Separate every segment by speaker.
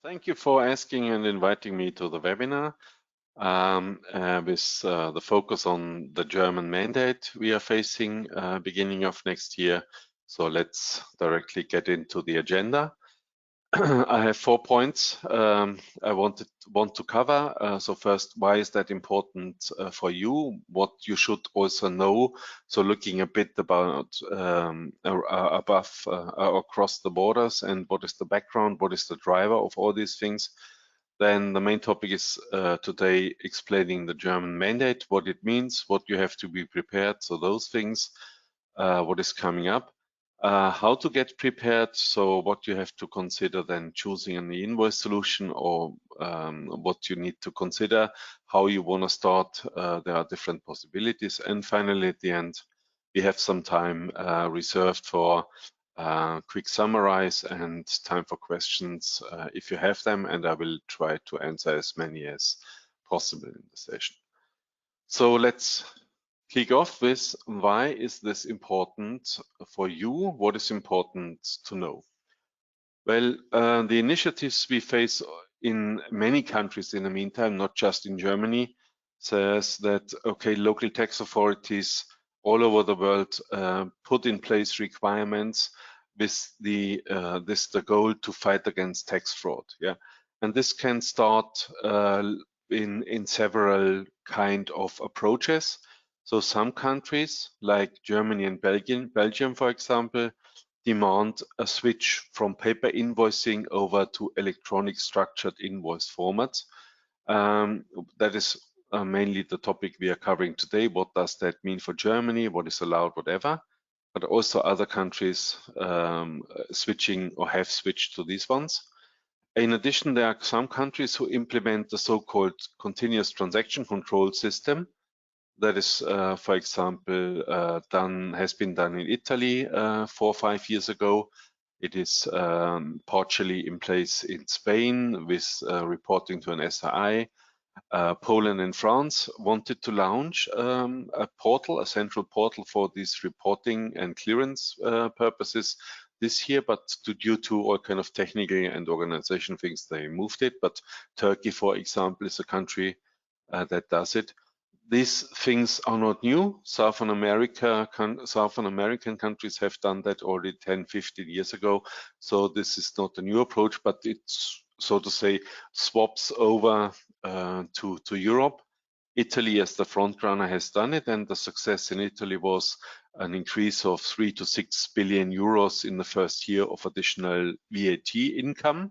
Speaker 1: Thank you for asking and inviting me to the webinar with the focus on the German mandate we are facing beginning of next year. So let's directly get into the agenda. I have 4 points I want to cover. So first, why is that important for you? What you should also know. So looking a bit about across the borders, and what is the background, what is the driver of all these things. Then the main topic is today explaining the German mandate, what it means, what you have to be prepared. So those things, what is coming up. How to get prepared, so what you have to consider then choosing an invoice solution, or what you need to consider, how you want to start. There are different possibilities. And finally, at the end, we have some time reserved for quick summarize and time for questions if you have them, and I will try to answer as many as possible in the session. So let's kick off with, why is this important for you? What is important to know? Well, the initiatives we face in many countries in the meantime, not just in Germany, says that, okay, local tax authorities all over the world put in place requirements with the goal to fight against tax fraud. Yeah, and this can start in several kind of approaches. So some countries like Germany and Belgium, for example, demand a switch from paper invoicing over to electronic structured invoice formats. That is mainly the topic we are covering today. What does that mean for Germany? What is allowed, whatever. But also other countries switching or have switched to these ones. In addition, there are some countries who implement the so-called continuous transaction control system. That is, for example, has been done in Italy 4 or 5 years ago. It is partially in place in Spain with reporting to an SRI. Poland and France wanted to launch a portal, a central portal for these reporting and clearance purposes this year, but due to all kind of technical and organization things, they moved it. But Turkey, for example, is a country that does it. These things are not new. Southern American countries have done that already 10, 15 years ago. So this is not a new approach, but it's, so to say, swaps over to Europe. Italy, as the front runner, has done it, and the success in Italy was an increase of 3 to 6 billion euros in the first year of additional VAT income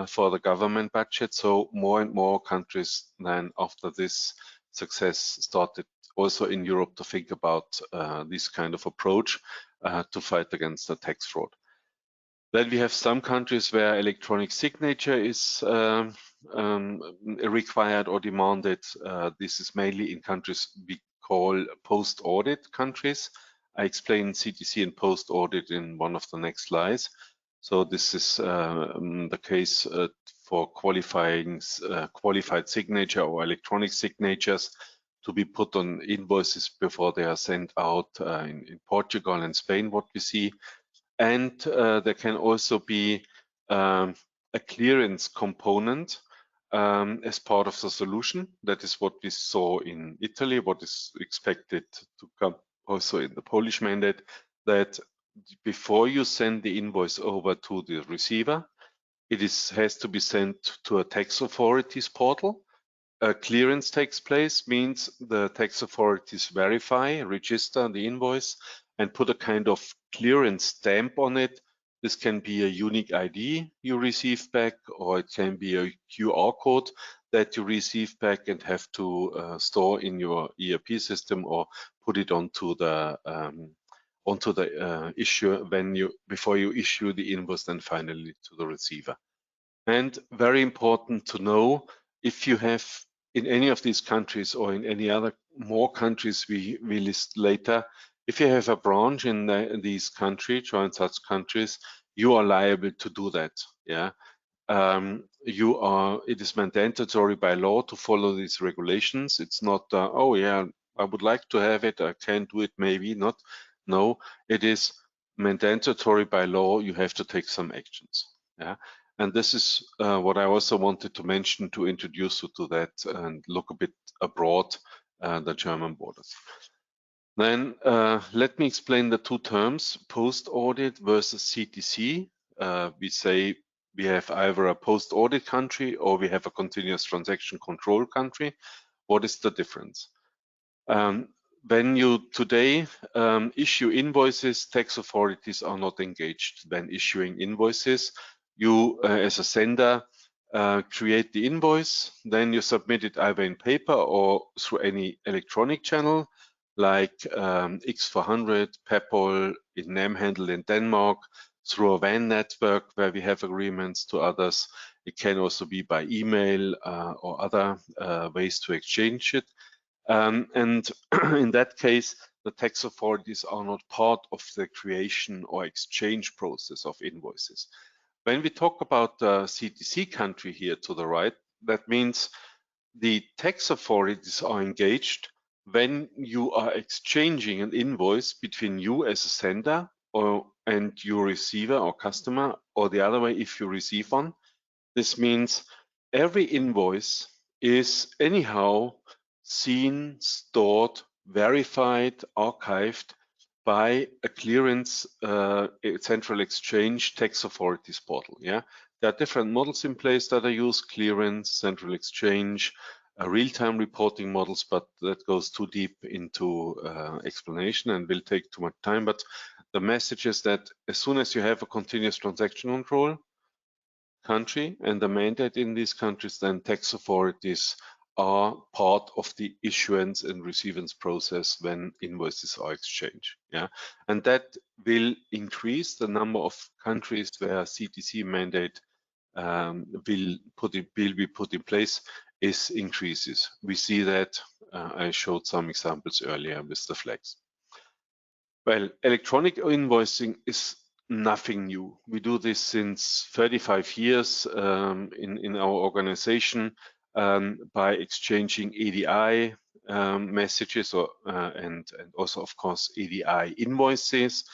Speaker 1: for the government budget. So more and more countries then, after this success, started also in Europe to think about this kind of approach to fight against the tax fraud. Then we have some countries where electronic signature is required or demanded. This is mainly in countries we call post-audit countries. I explain CTC and post-audit in one of the next slides. So this is the case for qualified signature or electronic signatures to be put on invoices before they are sent out in Portugal and Spain, what we see. And there can also be a clearance component as part of the solution. That is what we saw in Italy, what is expected to come also in the Polish mandate, that before you send the invoice over to the receiver, it has to be sent to a tax authorities portal. A clearance takes place, means the tax authorities verify, register the invoice, and put a kind of clearance stamp on it. This can be a unique ID you receive back, or it can be a QR code that you receive back and have to store in your ERP system, or put it onto the issue before you issue the invoice, then finally to the receiver. And very important to know, if you have in any of these countries or in any other more countries we list later, if you have a branch in these countries, joint such countries, you are liable to do that. Yeah, it is mandatory by law to follow these regulations. It's not oh yeah, I would like to have it, I can do it, maybe not. No, it is mandatory by law. You have to take some actions. Yeah. And this is what I also wanted to mention to introduce you to that and look a bit abroad the German borders. Then let me explain the two terms, post-audit versus CTC. We say we have either a post-audit country or we have a continuous transaction control country. What is the difference? When you today issue invoices, tax authorities are not engaged when issuing invoices. You, as a sender, create the invoice, then you submit it either in paper or through any electronic channel, like X400, PayPal, in Namhandle in Denmark, through a WAN network where we have agreements to others. It can also be by email or other ways to exchange it. And in that case, the tax authorities are not part of the creation or exchange process of invoices. When we talk about the CTC country here to the right, that means the tax authorities are engaged when you are exchanging an invoice between you as a sender and your receiver or customer, or the other way if you receive one. This means every invoice is anyhow seen, stored, verified, archived by a clearance central exchange tax authorities portal. Yeah, there are different models in place that are used: clearance, central exchange, real-time reporting models, but that goes too deep into explanation and will take too much time. But the message is that as soon as you have a continuous transaction control country and the mandate in these countries, then tax authorities are part of the issuance and receivance process when invoices are exchanged. Yeah, and that will increase the number of countries where CTC mandate will be put in place is increases. We see that I showed some examples earlier with the flags. Well, electronic invoicing is nothing new. We do this since 35 years in our organization by exchanging EDI messages and also, of course, EDI invoices,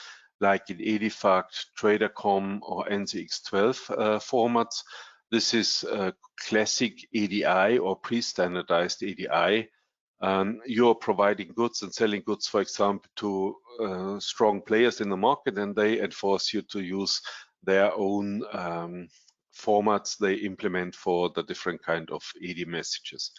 Speaker 1: like in EDIFACT, TraderCom, or NCX12 formats. This is classic EDI or pre-standardized EDI. You're providing goods and selling goods, for example, to strong players in the market, and they enforce you to use their own formats they implement for the different kind of ED messages.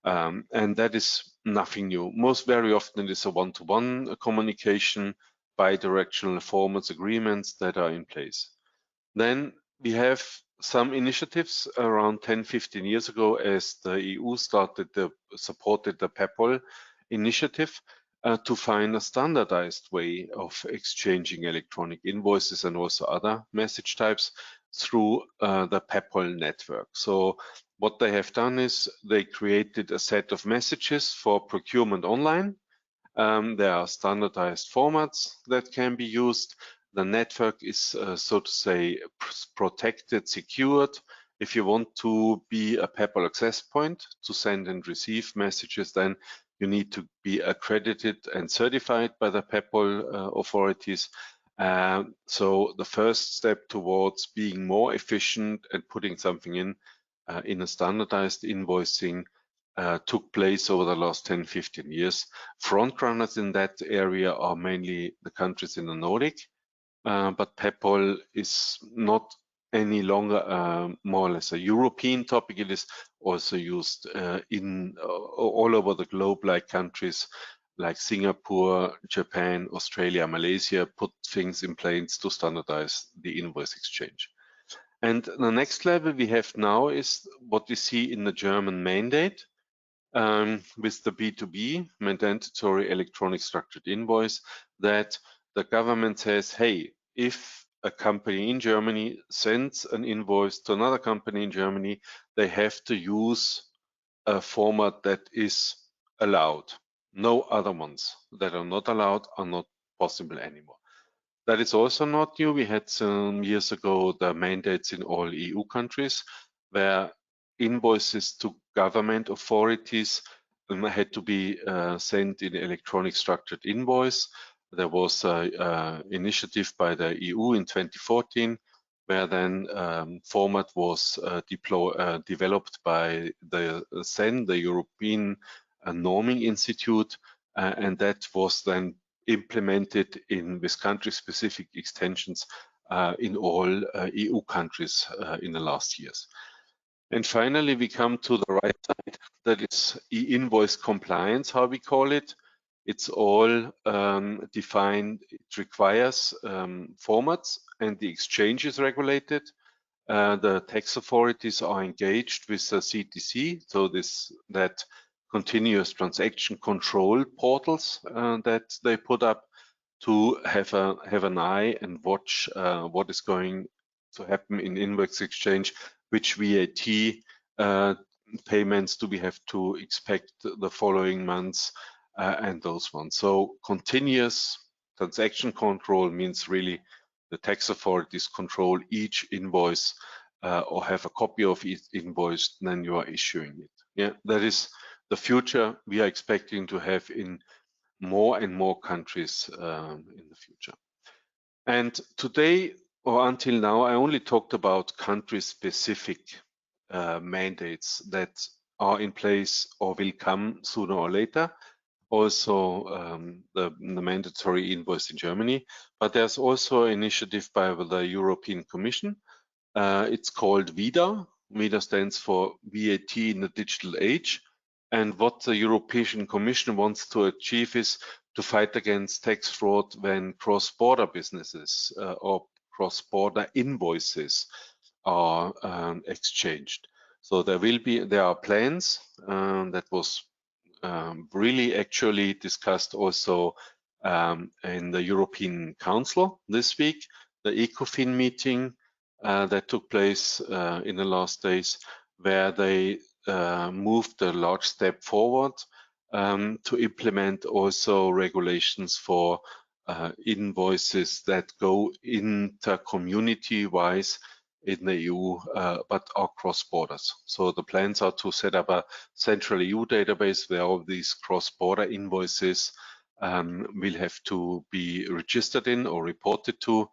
Speaker 1: And that is nothing new. Most very often it is a one-to-one communication, bi-directional formats agreements that are in place. Then we have some initiatives around 10-15 years ago, as the EU supported the PayPal initiative to find a standardized way of exchanging electronic invoices and also other message types through the PayPal network. So what they have done is they created a set of messages for procurement online. There are standardized formats that can be used. The network is, so to say, protected, secured. If you want to be a PayPal access point to send and receive messages, then you need to be accredited and certified by the PayPal authorities. So the first step towards being more efficient and putting something in a standardized invoicing took place over the last 10-15 years. Frontrunners in that area are mainly the countries in the Nordic, but PayPal is not any longer more or less a European topic. It is also used in all over the globe, like countries like Singapore, Japan, Australia, Malaysia put things in place to standardize the invoice exchange. And the next level we have now is what we see in the German mandate with the B2B, mandatory electronic structured invoice, that the government says, hey, if a company in Germany sends an invoice to another company in Germany, they have to use a format that is allowed. No other ones that are not allowed are not possible anymore. That is also not new. We had some years ago the mandates in all EU countries where invoices to government authorities had to be sent in electronic structured invoice. There was an initiative by the EU in 2014 where then format was developed by the CEN, the European Norming Institute, and that was then implemented with country-specific extensions in all EU countries in the last years. And finally, we come to the right side, that is e-invoice compliance, how we call it. It's all defined, it requires formats, and the exchange is regulated. The tax authorities are engaged with the CTC, so that continuous transaction control portals that they put up to have an eye and watch what is going to happen in invoice exchange, which VAT payments do we have to expect the following months, and those ones. So continuous transaction control means really the tax authorities control each invoice or have a copy of each invoice, then you are issuing it. Yeah, that is the future we are expecting to have in more and more countries in the future. And today, or until now, I only talked about country-specific mandates that are in place or will come sooner or later. Also, the mandatory invoice in Germany, but there's also an initiative by the European Commission. It's called VIDA. VIDA stands for VAT in the Digital Age. And what the European Commission wants to achieve is to fight against tax fraud when cross-border businesses or cross-border invoices are exchanged. So there are plans that was really actually discussed also in the European Council this week, the ECOFIN meeting that took place in the last days, where they moved a large step forward to implement also regulations for invoices that go inter-community wise in the EU, but are cross borders. So the plans are to set up a central EU database where all these cross-border invoices will have to be registered in or reported to.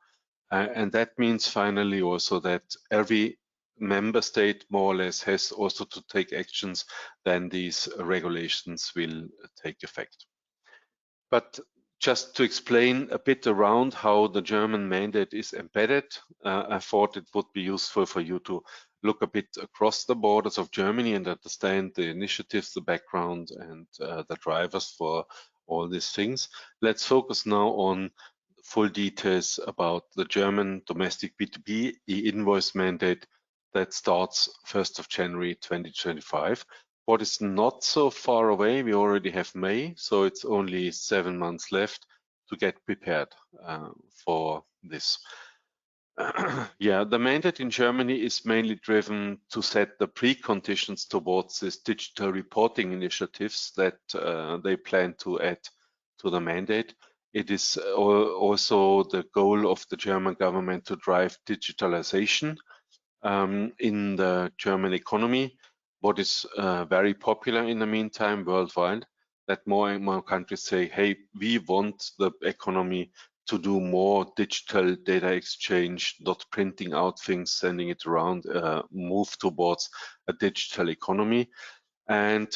Speaker 1: And that means finally also that every member state more or less has also to take actions, then these regulations will take effect. But just to explain a bit around how the German mandate is embedded, I thought it would be useful for you to look a bit across the borders of Germany and understand the initiatives, the background, and the drivers for all these things. Let's focus now on full details about the German domestic B2B E-invoice mandate that starts 1st of January 2025. What is not so far away, we already have May, so it's only 7 months left to get prepared for this. Yeah, the mandate in Germany is mainly driven to set the preconditions towards these digital reporting initiatives that they plan to add to the mandate. It is also the goal of the German government to drive digitalization in the German economy, what is very popular in the meantime worldwide, that more and more countries say, hey, we want the economy to do more digital data exchange, not printing out things, sending it around, move towards a digital economy. And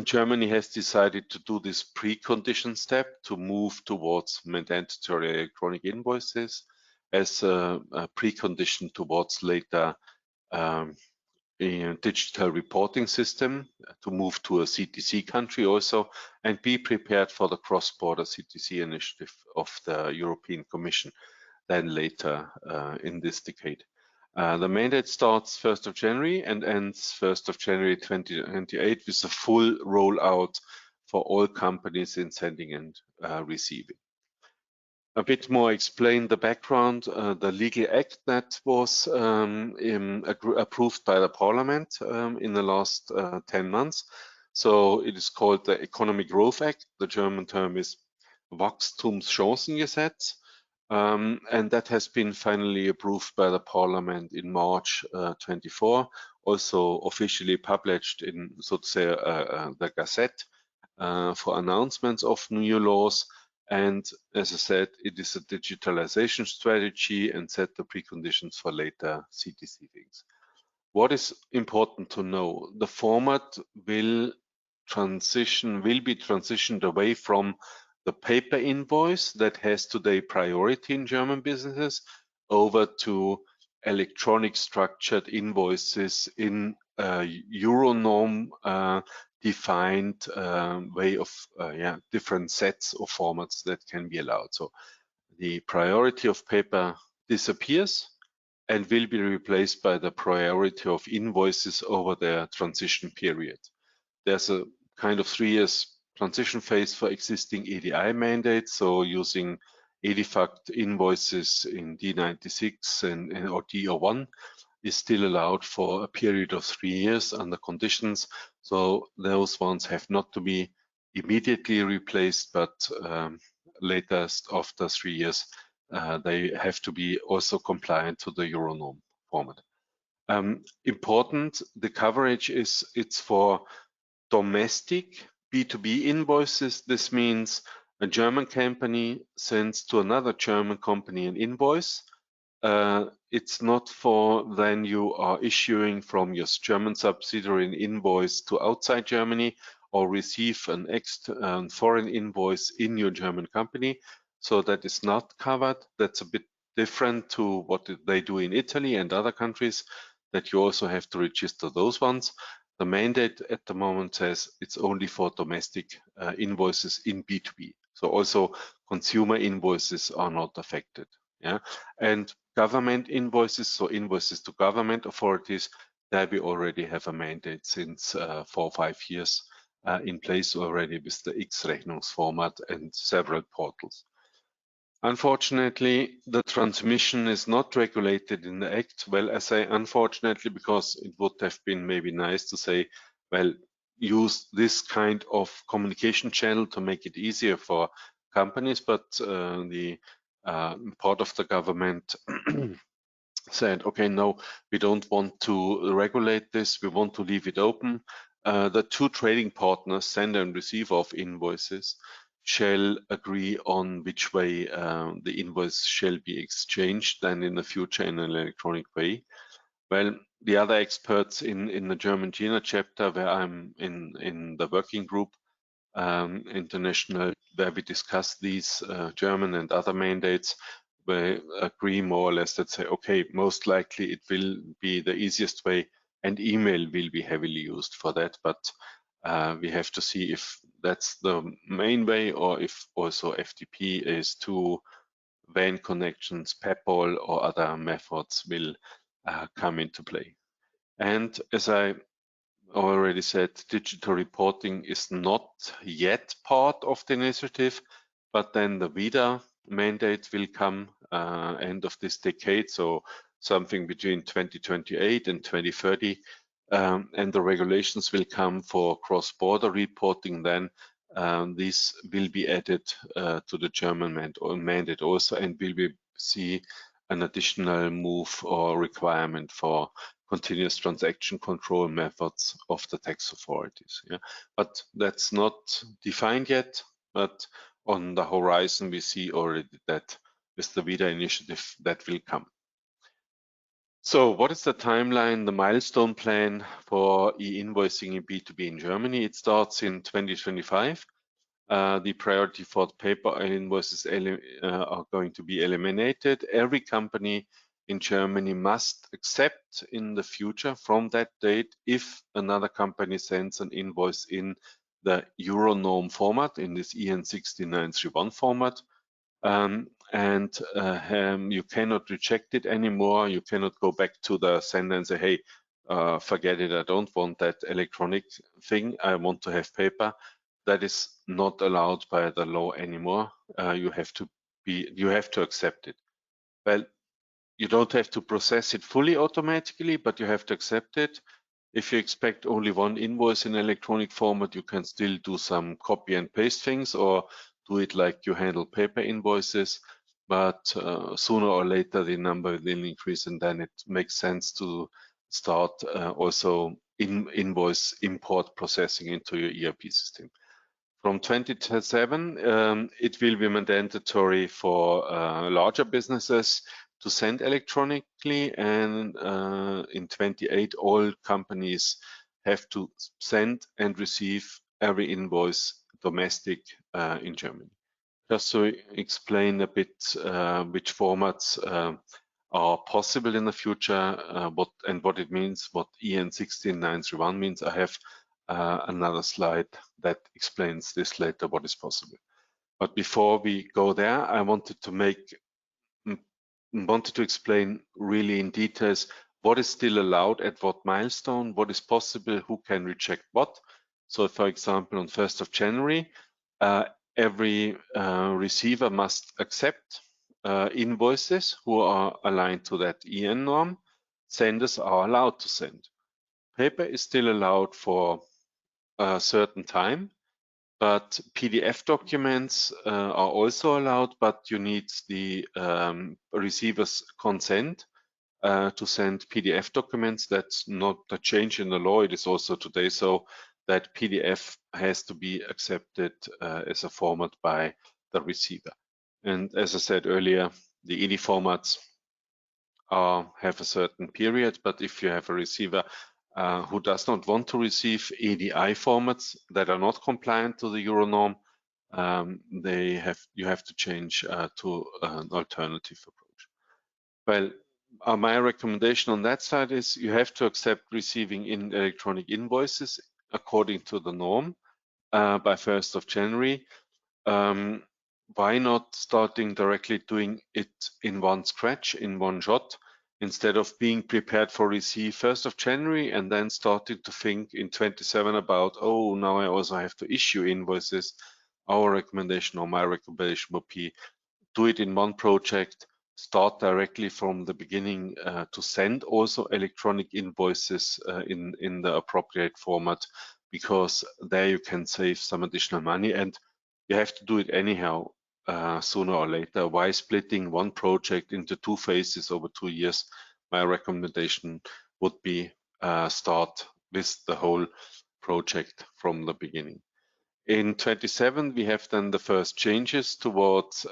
Speaker 1: Germany has decided to do this precondition step to move towards mandatory electronic invoices as a precondition towards later a digital reporting system to move to a CTC country also, and be prepared for the cross-border CTC initiative of the European Commission then later in this decade. The mandate starts 1st of January and ends 1st of January 2028 with a full rollout for all companies in sending and receiving. A bit more explain the background, the legal act that was approved by the parliament in the last 10 months. So it is called the Economic Growth Act. The German term is Wachstumschancengesetz. And that has been finally approved by the parliament in March 24, also officially published in, so to say, the Gazette for announcements of new laws. And as I said, it is a digitalization strategy and set the preconditions for later CTC things. What is important to know? The format will be transitioned away from the paper invoice that has today priority in German businesses over to electronic structured invoices in a Euro norm defined way of different sets of formats that can be allowed. So the priority of paper disappears and will be replaced by the priority of invoices over their transition period. There's a kind of 3 years transition phase for existing EDI mandates, so using EDIFACT invoices in D96 or D01 is still allowed for a period of 3 years under conditions. So those ones have not to be immediately replaced, but latest after 3 years, they have to be also compliant to the Euro norm format. Important, the coverage it's for domestic B2B invoices. This means a German company sends to another German company an invoice. It's not for then you are issuing from your German subsidiary an invoice to outside Germany or receive an foreign invoice in your German company. So that is not covered. That's a bit different to what they do in Italy and other countries, that you also have to register those ones. The mandate at the moment says it's only for domestic invoices in B2B. So also consumer invoices are not affected. Yeah, and government invoices, so invoices to government authorities, there we already have a mandate since 4 or 5 years in place already with the X-Rechnungsformat and several portals. Unfortunately, the transmission is not regulated in the Act. Well, I say unfortunately because it would have been maybe nice to say, well, use this kind of communication channel to make it easier for companies, but the part of the government said, okay, no, we don't want to regulate this. We want to leave it open. The two trading partners, sender and receiver of invoices, shall agree on which way the invoice shall be exchanged then in the future in an electronic way. Well, the other experts in the German GINA chapter, where I'm in the working group, international, where we discuss these German and other mandates, we agree more or less that say, okay, most likely it will be the easiest way, and email will be heavily used for that. But we have to see if that's the main way or if also FTP is to WAN connections, PayPal or other methods will come into play. And as I already said, digital reporting is not yet part of the initiative, but then the VIDA mandate will come end of this decade, so something between 2028 and 2030, and the regulations will come for cross-border reporting then. These will be added to the German mandate also, and will be see an additional move or requirement for continuous transaction control methods of the tax authorities. Yeah? But that's not defined yet, but on the horizon we see already that with the VIDA initiative that will come. So what is the timeline, the milestone plan for e-invoicing in B2B in Germany? It starts in 2025. The priority for the paper invoices are going to be eliminated. Every company in Germany must accept in the future from that date if another company sends an invoice in the Euro norm format, in this EN 6931 format. You cannot reject it anymore. You cannot go back to the sender and say, hey, forget it, I don't want that electronic thing, I want to have paper. That is not allowed by the law anymore. You have to accept it. Well, you don't have to process it fully automatically, but you have to accept it. If you expect only one invoice in electronic format, you can still do some copy and paste things or do it like you handle paper invoices. But sooner or later, the number will increase, and then it makes sense to start also invoice import processing into your ERP system. From 2027, it will be mandatory for larger businesses to send electronically, and in 28, all companies have to send and receive every invoice domestic in Germany. Just to explain a bit which formats are possible in the future, what it means, what EN 16931 means, I have another slide that explains this later, what is possible. But before we go there, I wanted to explain really in details what is still allowed at what milestone, what is possible, who can reject what. So for example, on 1st of January, every receiver must accept invoices who are aligned to that EN norm. Senders are allowed to send. Paper is still allowed for a certain time, but PDF documents are also allowed, but you need the receiver's consent to send PDF documents. That's not a change in the law. It is also today so that PDF has to be accepted as a format by the receiver. And as I said earlier, the EDI formats have a certain period, but if you have a receiver who does not want to receive EDI formats that are not compliant to the Euro norm, you have to change to an alternative approach. Well, my recommendation on that side is you have to accept receiving in electronic invoices according to the norm by 1st of January. Why not starting directly doing it in one scratch, in one shot, instead of being prepared for receive 1st of January and then starting to think in 27 about, oh, now I also have to issue invoices. Our recommendation, or my recommendation, would be do it in one project, start directly from the beginning to send also electronic invoices in the appropriate format, because there you can save some additional money, and you have to do it anyhow sooner or later. Why splitting one project into two phases over 2 years? My recommendation would be start with the whole project from the beginning. In 27, we have then the first changes towards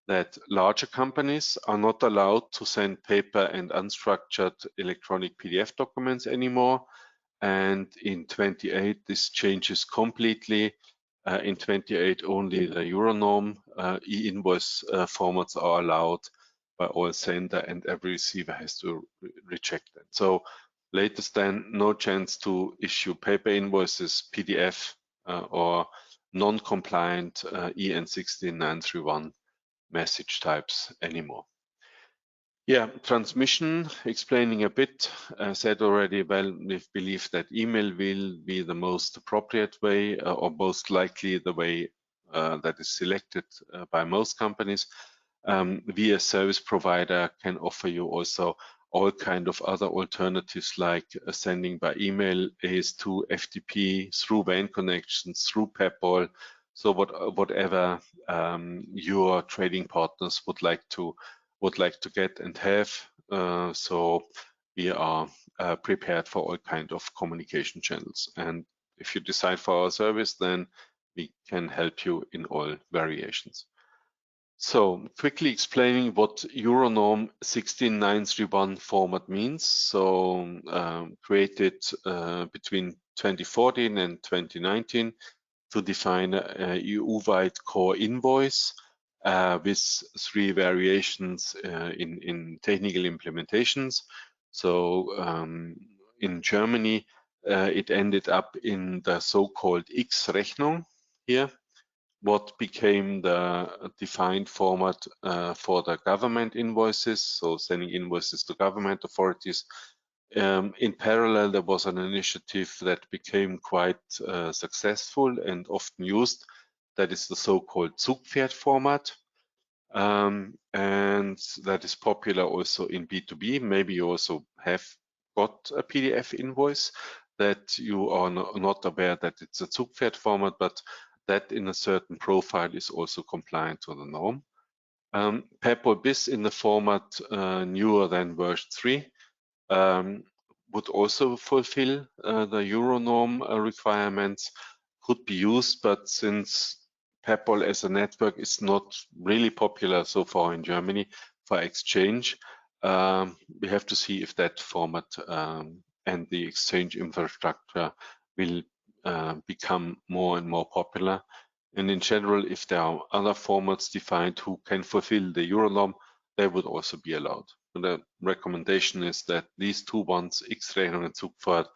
Speaker 1: that larger companies are not allowed to send paper and unstructured electronic PDF documents anymore. And in 28, this changes completely. In 28, only the Euronorm e-invoice formats are allowed by all sender, and every receiver has to reject them. So latest then, no chance to issue paper invoices, PDF, or non-compliant EN 16931 message types anymore. Yeah, transmission, explaining a bit, said already, well, we believe that email will be the most appropriate way, or most likely the way that is selected by most companies. We as service provider can offer you also all kind of other alternatives, like sending by email, AS2, FTP, through WAN connections, through PayPal. So whatever your trading partners would like to get and have. So we are prepared for all kind of communication channels. And if you decide for our service, then we can help you in all variations. So quickly explaining what Euronorm 16931 format means. So created between 2014 and 2019 to define a EU-wide core invoice with 3 variations in technical implementations. So in Germany, it ended up in the so-called X-Rechnung here, what became the defined format for the government invoices, so sending invoices to government authorities. In parallel, there was an initiative that became quite successful and often used. That is the so-called Zugpferd format. And that is popular also in B2B. Maybe you also have got a PDF invoice that you are not aware that it's a Zugpferd format, but that in a certain profile is also compliant to the norm. PayPal BIS in the format newer than version 3 would also fulfill the Euro norm requirements. could be used, but since PayPal as a network is not really popular so far in Germany for exchange, we have to see if that format and the exchange infrastructure will become more and more popular. And in general, if there are other formats defined who can fulfill the Euro norm, they would also be allowed. And the recommendation is that these two ones, X-Rechnung and Zugfahrt,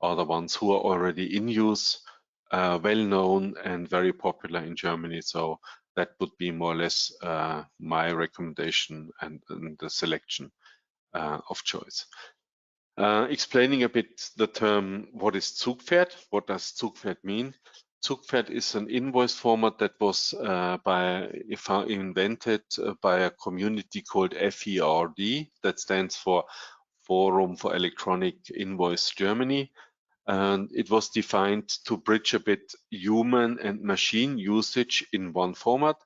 Speaker 1: are the ones who are already in use, well known and very popular in Germany. So that would be more or less my recommendation and the selection of choice. Explaining a bit the term, what is Zugpferd? What does Zugpferd mean? Zugpferd is an invoice format that was invented by a community called FERD, that stands for Forum for Electronic Invoice Germany. And it was defined to bridge a bit human and machine usage in one format.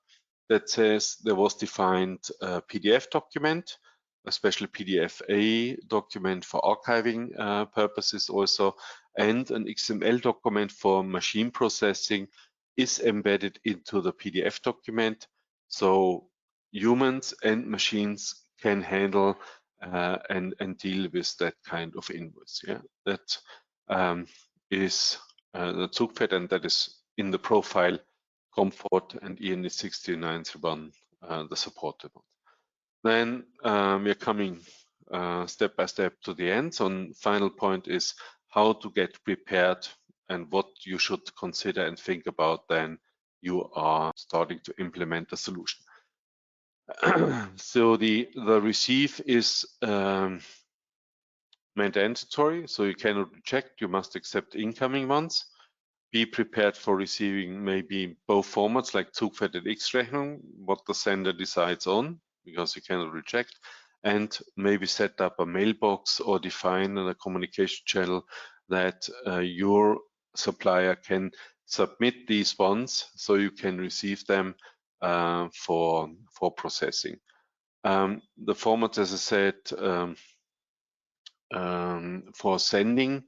Speaker 1: That says there was defined a PDF document, a special PDF-A document for archiving purposes also, and an XML document for machine processing is embedded into the PDF document. So humans and machines can handle and deal with that kind of invoice. Yeah, that is the Zugpferd, and that is in the profile Comfort and EN 6931, the supported ones. Then we are coming step by step to the end. So final point is how to get prepared and what you should consider and think about then you are starting to implement the solution. So the receive is mandatory, so you cannot reject, you must accept incoming ones. Be prepared for receiving maybe both formats like Zugpferd and X-Rechnung, what the sender decides on, because you cannot reject, and maybe set up a mailbox or define a communication channel that your supplier can submit these ones so you can receive them for processing. The formats, as I said, for sending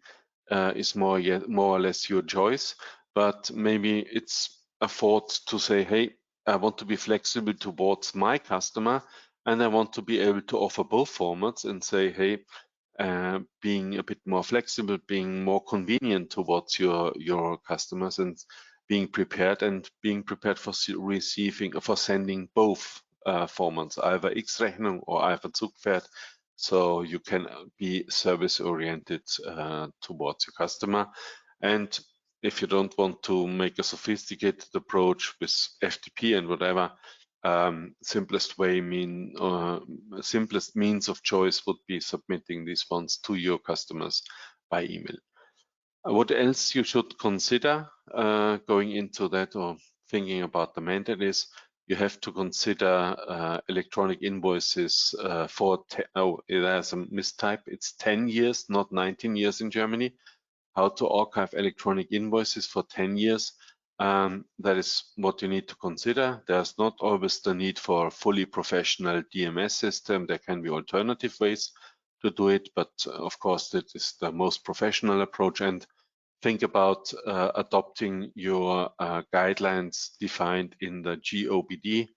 Speaker 1: is more or less your choice, but maybe it's a thought to say, hey, I want to be flexible towards my customer, and I want to be able to offer both formats and say, hey, being a bit more flexible, being more convenient towards your customers, and being prepared for sending both formats, either X-Rechnung or either Zugpferd, so you can be service oriented towards your customer. And if you don't want to make a sophisticated approach with FTP and whatever, simplest means of choice would be submitting these ones to your customers by email. What else you should consider going into that or thinking about the mandate is you have to consider electronic invoices there's a mistype. It's 10 years, not 19 years in Germany. How to archive electronic invoices for 10 years. That is what you need to consider. There's not always the need for a fully professional DMS system. There can be alternative ways to do it, but of course that is the most professional approach. And think about adopting your guidelines defined in the GOBD,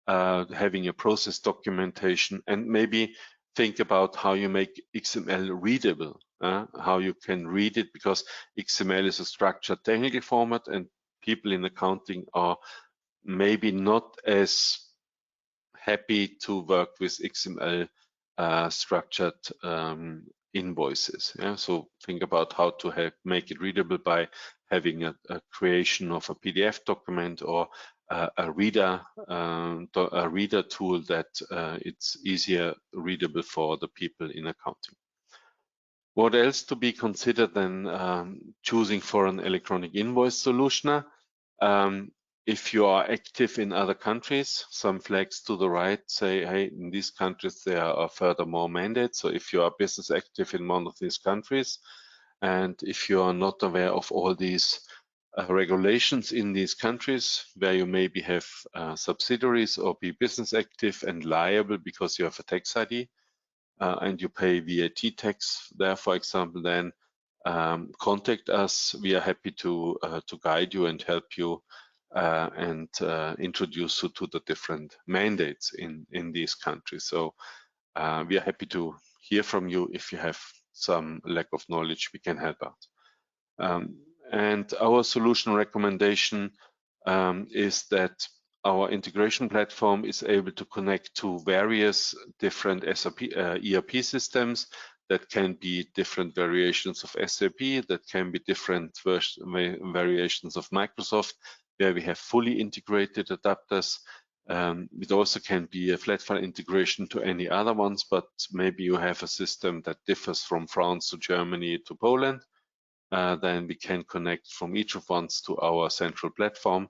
Speaker 1: having a process documentation, and maybe think about how you make XML readable, how you can read it, because XML is a structured technical format and people in accounting are maybe not as happy to work with XML structured invoices. Yeah? So think about how to make it readable by having a creation of a PDF document or a reader tool that it's easier readable for the people in accounting. What else to be considered then choosing for an electronic invoice solutioner? If you are active in other countries, some flags to the right say, hey, in these countries there are furthermore mandates. So if you are business active in one of these countries, and if you are not aware of all these regulations in these countries where you maybe have subsidiaries or be business active and liable because you have a tax ID and you pay VAT tax there, for example, then contact us. We are happy to guide you and help you and introduce you to the different mandates in these countries. So we are happy to hear from you. If you have some lack of knowledge, we can help out. And our solution recommendation is that our integration platform is able to connect to various different ERP systems. That can be different variations of SAP, that can be different variations of Microsoft, where we have fully integrated adapters. It also can be a flat file integration to any other ones, but maybe you have a system that differs from France to Germany to Poland. Then we can connect from each of ones to our central platform.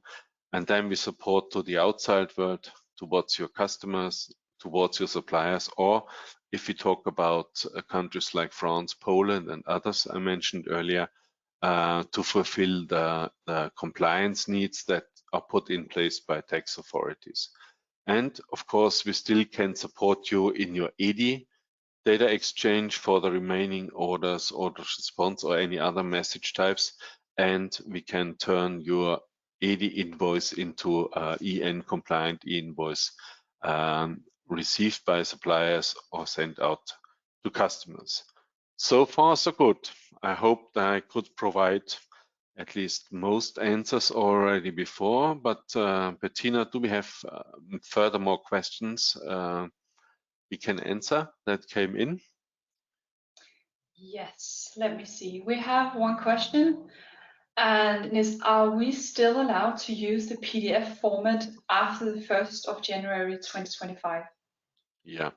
Speaker 1: And then we support to the outside world, towards your customers, towards your suppliers, or if we talk about countries like France, Poland, and others I mentioned earlier, to fulfill the compliance needs that are put in place by tax authorities. And of course, we still can support you in your EDI data exchange for the remaining orders, order response, or any other message types. And we can turn your EDI invoice into EN compliant e-invoice received by suppliers or sent out to customers. So far, so good. I hope that I could provide at least most answers already before, but Bettina, do we have further more questions we can answer that came in?
Speaker 2: Yes, let me see. We have one question, and it is, are we still allowed to use the PDF format after the 1st of January 2025?
Speaker 1: Yeah,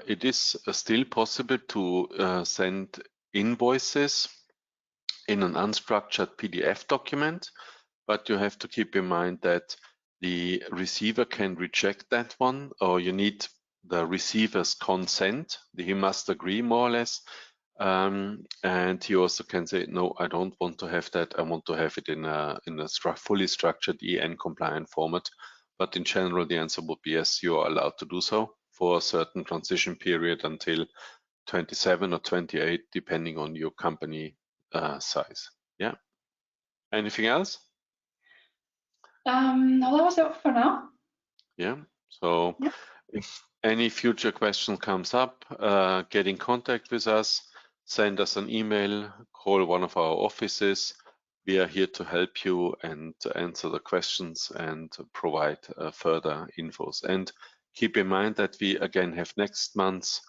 Speaker 1: it is still possible to send invoices in an unstructured PDF document, but you have to keep in mind that the receiver can reject that one, or you need the receiver's consent. He must agree more or less. And he also can say, no, I don't want to have that. I want to have it in a fully structured EN compliant format. But in general, the answer would be yes, you are allowed to do so for a certain transition period until 27 or 28, depending on your company size. Yeah. Anything else?
Speaker 2: No, that was it for now.
Speaker 1: Yeah. So
Speaker 2: yeah.
Speaker 1: If any future question comes up, get in contact with us, send us an email, call one of our offices. We are here to help you and to answer the questions and provide further infos. And keep in mind that we again have next month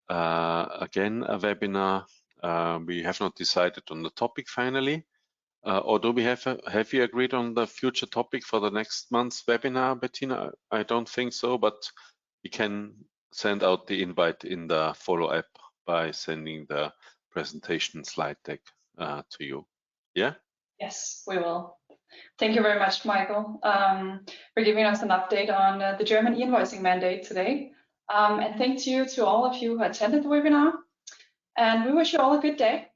Speaker 1: again a webinar. We have not decided on the topic finally. Or do we have you agreed on the future topic for the next month's webinar, Bettina? I don't think so, but we can send out the invite in the follow-up by sending the presentation slide deck to you. Yeah?
Speaker 2: Yes, we will. Thank you very much, Michael, for giving us an update on the German e-invoicing mandate today. And thank you to all of you who attended the webinar. And we wish you all a good day.